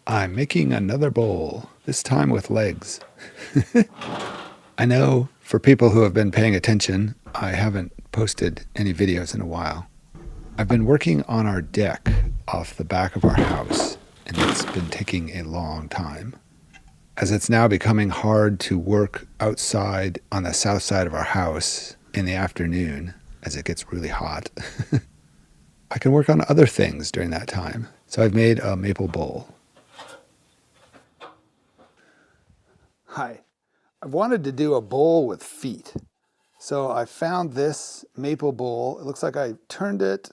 I'm making another bowl, this time with legs. I know for people who have been paying attention, I haven't posted any videos in a while. I've been working on our deck off the back of our house, and it's been taking a long time. As it's now becoming hard to work outside on the south side of our house in the afternoon, as it gets really hot, I can work on other things during that time. So I've made a maple bowl. Hi. I've wanted to do a bowl with feet. So I found this maple bowl. It looks like I turned it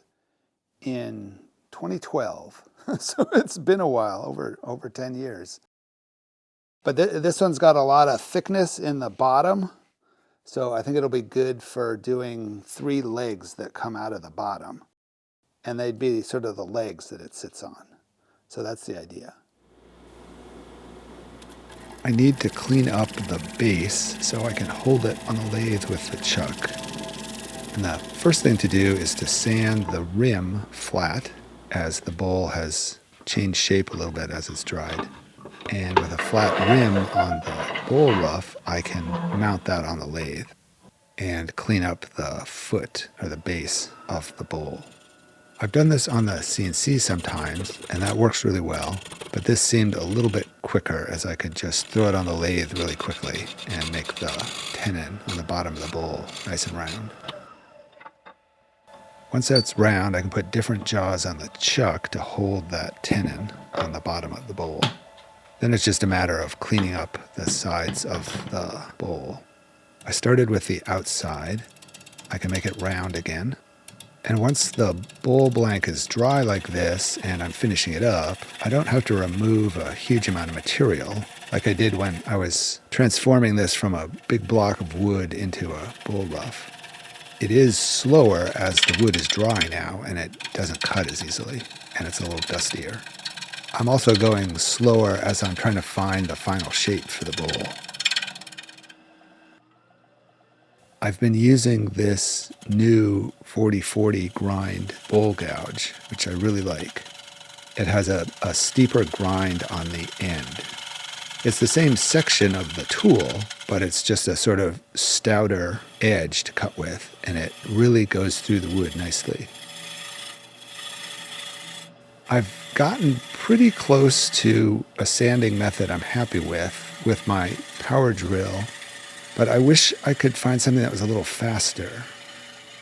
in 2012. So it's been a while, over 10 years. But this one's got a lot of thickness in the bottom. So I think it'll be good for doing 3 legs that come out of the bottom. And they'd be sort of the legs that it sits on. So that's the idea. I need to clean up the base so I can hold it on the lathe with the chuck. And the first thing to do is to sand the rim flat, as the bowl has changed shape a little bit as it's dried. And with a flat rim on the bowl rough, I can mount that on the lathe and clean up the foot or the base of the bowl. I've done this on the CNC sometimes, and that works really well, but this seemed a little bit quicker, as I could just throw it on the lathe really quickly and make the tenon on the bottom of the bowl nice and round. Once that's round, I can put different jaws on the chuck to hold that tenon on the bottom of the bowl. Then it's just a matter of cleaning up the sides of the bowl. I started with the outside. I can make it round again. And once the bowl blank is dry like this and I'm finishing it up, I don't have to remove a huge amount of material like I did when I was transforming this from a big block of wood into a bowl rough. It is slower as the wood is dry now and it doesn't cut as easily, and it's a little dustier. I'm also going slower as I'm trying to find the final shape for the bowl. I've been using this new 40/40 grind bowl gouge, which I really like. It has a steeper grind on the end. It's the same section of the tool, but it's just a sort of stouter edge to cut with, and it really goes through the wood nicely. I've gotten pretty close to a sanding method I'm happy with my power drill, but I wish I could find something that was a little faster.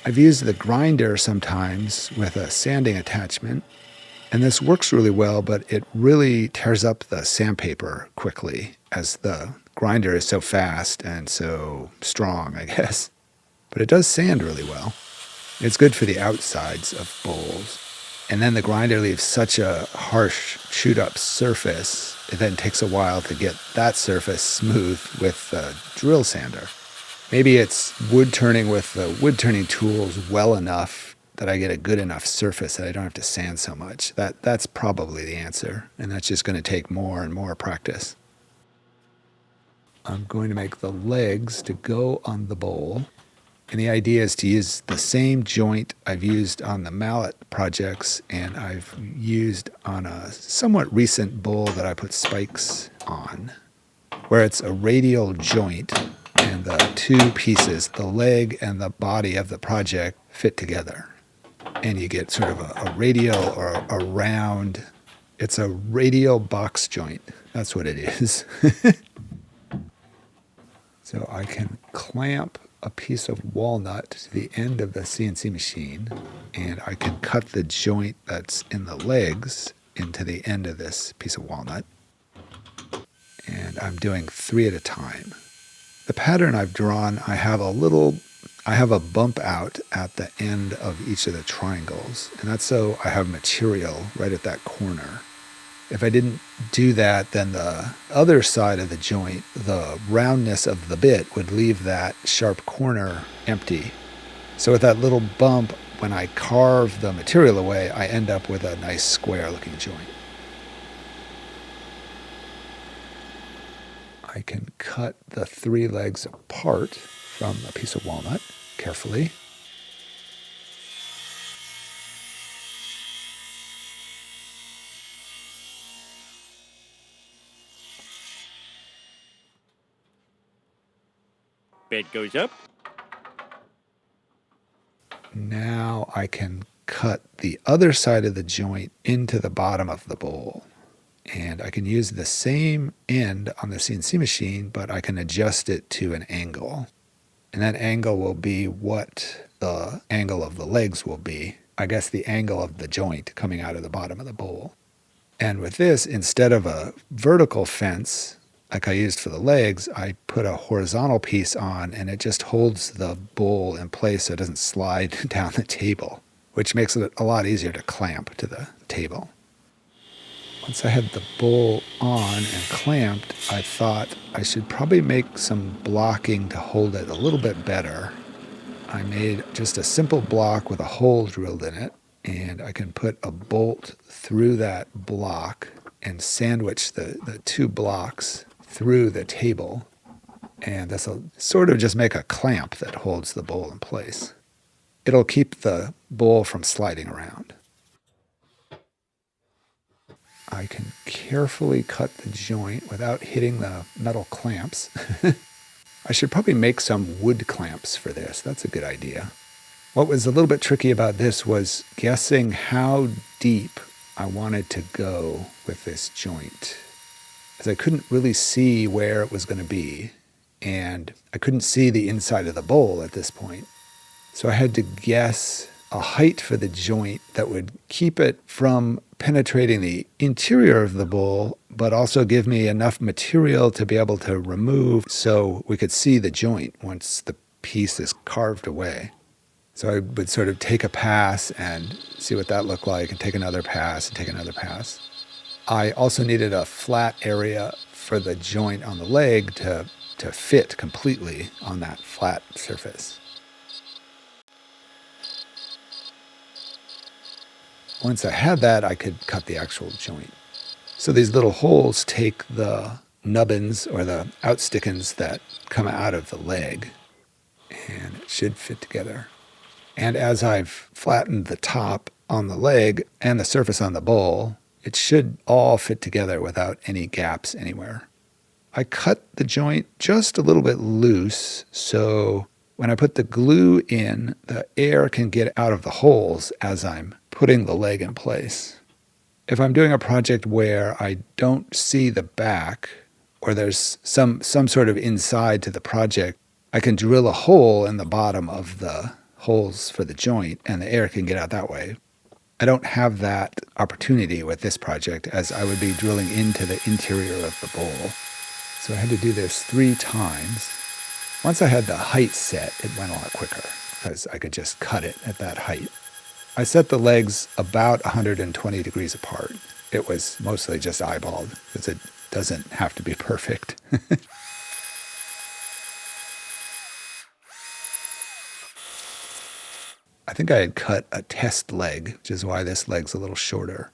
I've used the grinder sometimes with a sanding attachment, and this works really well, but it really tears up the sandpaper quickly, as the grinder is so fast and so strong, I guess. But it does sand really well. It's good for the outsides of bowls. And then the grinder leaves such a harsh, chewed up surface, it then takes a while to get that surface smooth with the drill sander. Maybe it's wood turning with the wood turning tools well enough that I get a good enough surface that I don't have to sand so much. That's probably the answer, and that's just going to take more and more practice. I'm going to make the legs to go on the bowl. And the idea is to use the same joint I've used on the mallet projects, and I've used on a somewhat recent bowl that I put spikes on, where it's a radial joint, and the 2 pieces, the leg and the body of the project, fit together. And you get sort of a radial or a round. It's a radial box joint. That's what it is. So I can clamp a piece of walnut to the end of the CNC machine, and I can cut the joint that's in the legs into the end of this piece of walnut. And I'm doing 3 at a time. The pattern I've drawn, I have a bump out at the end of each of the triangles, and that's so I have material right at that corner. If I didn't do that, then the other side of the joint, the roundness of the bit, would leave that sharp corner empty. So with that little bump, when I carve the material away, I end up with a nice square looking joint. I can cut the 3 legs apart from a piece of walnut carefully. Bed goes up. Now I can cut the other side of the joint into the bottom of the bowl. And I can use the same end on the CNC machine, but I can adjust it to an angle. And that angle will be what the angle of the legs will be. I guess the angle of the joint coming out of the bottom of the bowl. And with this, instead of a vertical fence like I used for the legs, I put a horizontal piece on, and it just holds the bowl in place so it doesn't slide down the table, which makes it a lot easier to clamp to the table. Once I had the bowl on and clamped, I thought I should probably make some blocking to hold it a little bit better. I made just a simple block with a hole drilled in it, and I can put a bolt through that block and sandwich the two blocks through the table. And this will sort of just make a clamp that holds the bowl in place. It'll keep the bowl from sliding around. I can carefully cut the joint without hitting the metal clamps. I should probably make some wood clamps for this. That's a good idea. What was a little bit tricky about this was guessing how deep I wanted to go with this joint, as I couldn't really see where it was going to be, and I couldn't see the inside of the bowl at this point. So I had to guess a height for the joint that would keep it from penetrating the interior of the bowl, but also give me enough material to be able to remove so we could see the joint once the piece is carved away. So I would sort of take a pass and see what that looked like, and take another pass and take another pass. I also needed a flat area for the joint on the leg to fit completely on that flat surface. Once I had that, I could cut the actual joint. So these little holes take the nubbins or the outstickins that come out of the leg, and it should fit together. And as I've flattened the top on the leg and the surface on the bowl, it should all fit together without any gaps anywhere. I cut the joint just a little bit loose, so when I put the glue in, the air can get out of the holes as I'm putting the leg in place. If I'm doing a project where I don't see the back, or there's some sort of inside to the project, I can drill a hole in the bottom of the holes for the joint, and the air can get out that way. I don't have that opportunity with this project, as I would be drilling into the interior of the bowl. So I had to do this 3 times. Once I had the height set, it went a lot quicker because I could just cut it at that height. I set the legs about 120 degrees apart. It was mostly just eyeballed because it doesn't have to be perfect. I think I had cut a test leg, which is why this leg's a little shorter.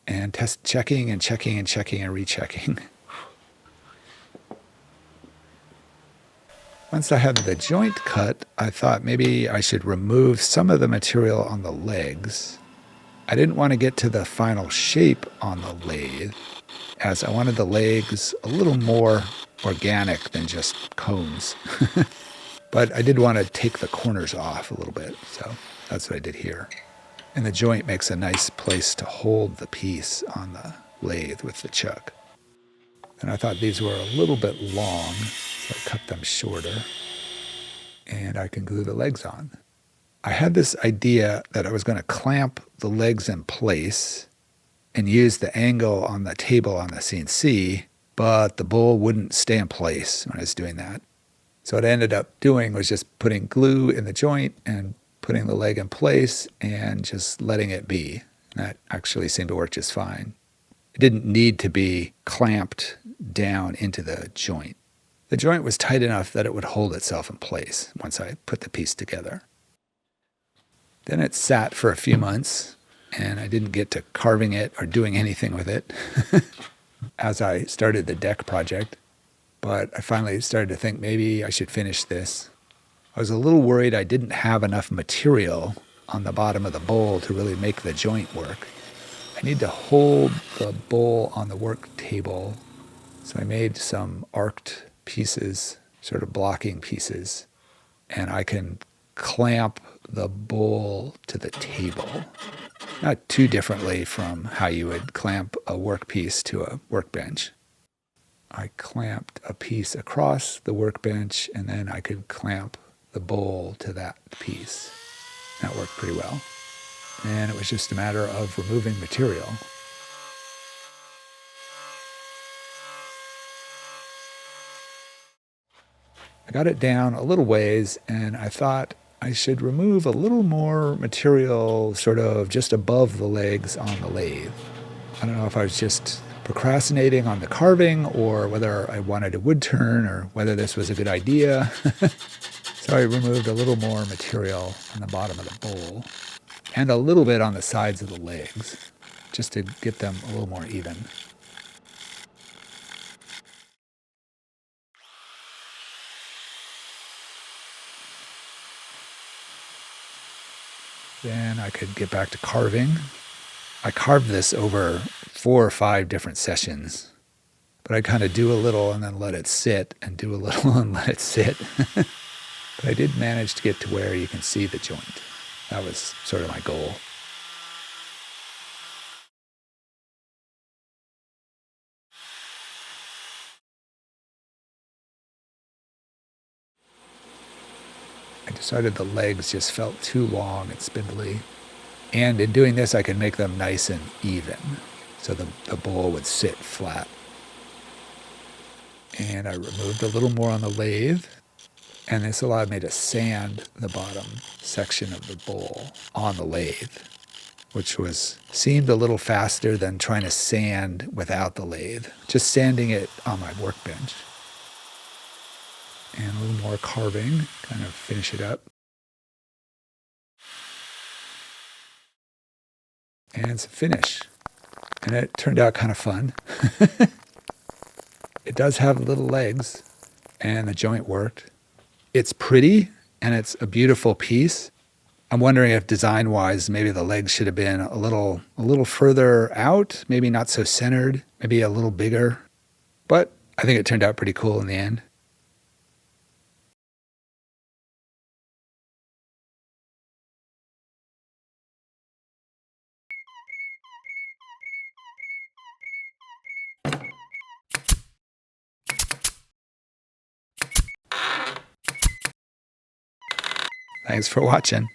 And checking and checking and checking and rechecking. Once I had the joint cut, I thought maybe I should remove some of the material on the legs. I didn't want to get to the final shape on the lathe, as I wanted the legs a little more organic than just cones. But I did want to take the corners off a little bit, so that's what I did here. And the joint makes a nice place to hold the piece on the lathe with the chuck. And I thought these were a little bit long, so I cut them shorter, and I can glue the legs on. I had this idea that I was going to clamp the legs in place and use the angle on the table on the CNC, but the bowl wouldn't stay in place when I was doing that. So what I ended up doing was just putting glue in the joint and putting the leg in place and just letting it be. That actually seemed to work just fine. It didn't need to be clamped down into the joint. The joint was tight enough that it would hold itself in place once I put the piece together. Then it sat for a few months, and I didn't get to carving it or doing anything with it as I started the deck project. But I finally started to think maybe I should finish this. I was a little worried I didn't have enough material on the bottom of the bowl to really make the joint work. I need to hold the bowl on the work table, so I made some arced pieces sort of blocking pieces. And I can clamp the bowl to the table. Not too differently from how you would clamp a workpiece to a workbench. I clamped a piece across the workbench, and then I could clamp the bowl to that piece. That worked pretty well. And it was just a matter of removing material. I got it down a little ways, and I thought I should remove a little more material sort of just above the legs on the lathe. I don't know if I was just procrastinating on the carving or whether I wanted a wood turn or whether this was a good idea. So I removed a little more material on the bottom of the bowl and a little bit on the sides of the legs just to get them a little more even. Then I could get back to carving. I carved this over 4 or 5 different sessions, but I kind of do a little and then let it sit and do a little and let it sit. But I did manage to get to where you can see the joint. That was sort of my goal. I decided the legs just felt too long and spindly. And in doing this, I could make them nice and even, so the bowl would sit flat. And I removed a little more on the lathe, and this allowed me to sand the bottom section of the bowl on the lathe, which seemed a little faster than trying to sand without the lathe, just sanding it on my workbench. And a little more carving, kind of finish it up. And it's a finish. And it turned out kind of fun. It does have little legs, and the joint worked. It's pretty, and it's a beautiful piece. I'm wondering if design-wise, maybe the legs should have been a little further out, maybe not so centered, maybe a little bigger. But I think it turned out pretty cool in the end. Thanks for watching.